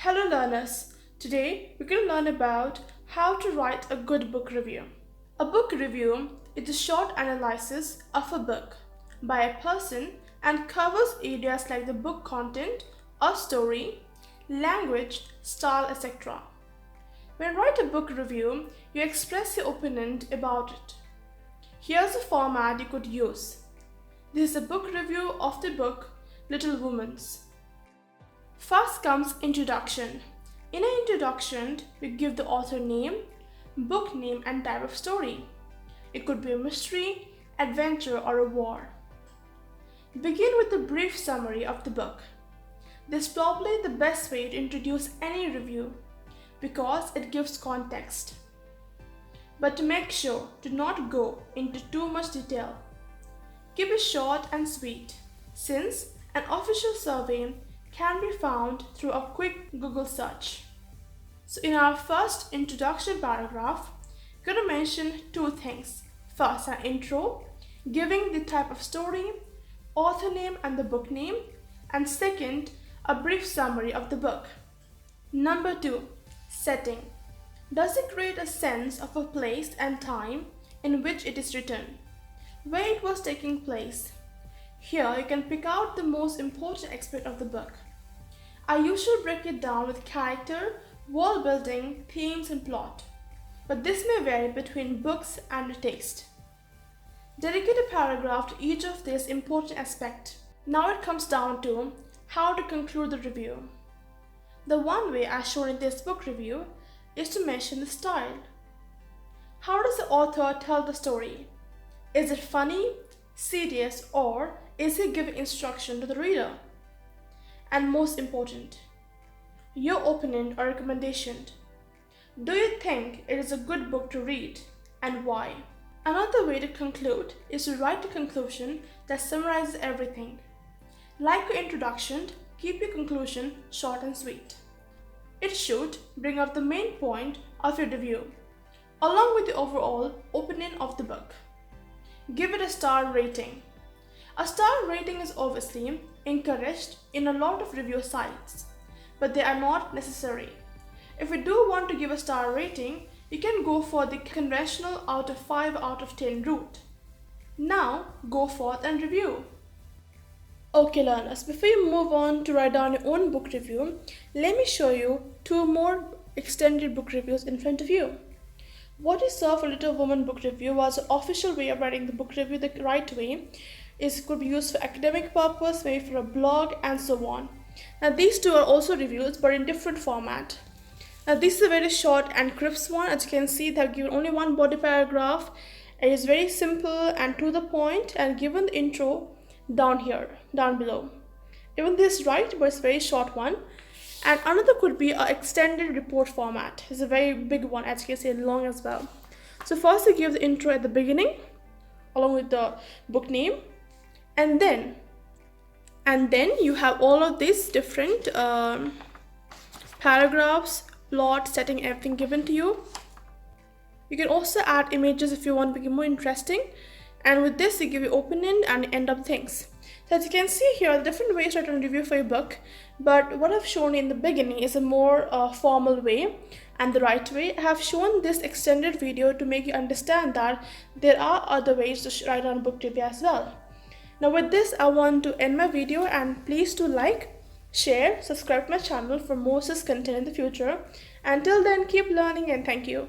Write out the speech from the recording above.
Hello learners, today we're going to learn about how to write a good book review. A book review is a short analysis of a book by a person and covers areas like the book content, a story, language, style, etc. When you write a book review, you express your opinion about it. Here's a format you could use. This is a book review of the book Little Women's. First comes introduction. In an introduction, we give the author name, book name and type of story. It could be a mystery, adventure or a war. Begin with a brief summary of the book. This is probably the best way to introduce any review because it gives context. But to make sure, do not go into too much detail. Keep it short and sweet, since an official survey can be found through a quick Google search. So in our first introduction paragraph, we're going to mention two things. First, an intro, giving the type of story, author name and the book name, and second, a brief summary of the book. Number 2, setting. Does it create a sense of a place and time in which it is written, where it was taking place? Here you can pick out the most important aspect of the book. I usually break it down with character, world building, themes and plot, but this may vary between books and your taste. Dedicate a paragraph to each of these important aspects. Now it comes down to how to conclude the review. The one way as shown in this book review is to mention the style. How does the author tell the story? Is it funny, serious, or is he giving instruction to the reader? And most important, your opinion or recommendation. Do you think it is a good book to read and why? Another way to conclude is to write a conclusion that summarizes everything. Like your introduction, keep your conclusion short and sweet. It should bring up the main point of your review, along with the overall opinion of the book. Give it a star rating. A star rating is obviously encouraged in a lot of review sites, but they are not necessary. If you do want to give a star rating, you can go for the conventional out of 5 out of 10 route. Now, go forth and review. Okay learners, before you move on to write down your own book review, let me show you 2 more extended book reviews in front of you. What you saw for Little Woman book review was the official way of writing the book review the right way. It could be used for academic purpose, maybe for a blog and so on. Now these 2 are also reviews but in different format. Now this is a very short and crisp one. As you can see, they have given only one body paragraph. It is very simple and to the point and given the intro down below. Even this is right, but it's a very short one. And another could be an extended report format. It's a very big one, as you can see, long as well. So first they give the intro at the beginning along with the book name, and then you have all of these different paragraphs, plot, setting, everything given to you. You can also add images if you want to make it more interesting, and with this they give you opinion and end up things. So as you can see here, different ways to write a review for your book, but what I've shown in the beginning is a more formal way and the right way. I have shown this extended video to make you understand that there are other ways to write on a book review as well. Now with this, I want to end my video, and please do like, share, subscribe to my channel for more such content in the future. Until then, keep learning and thank you.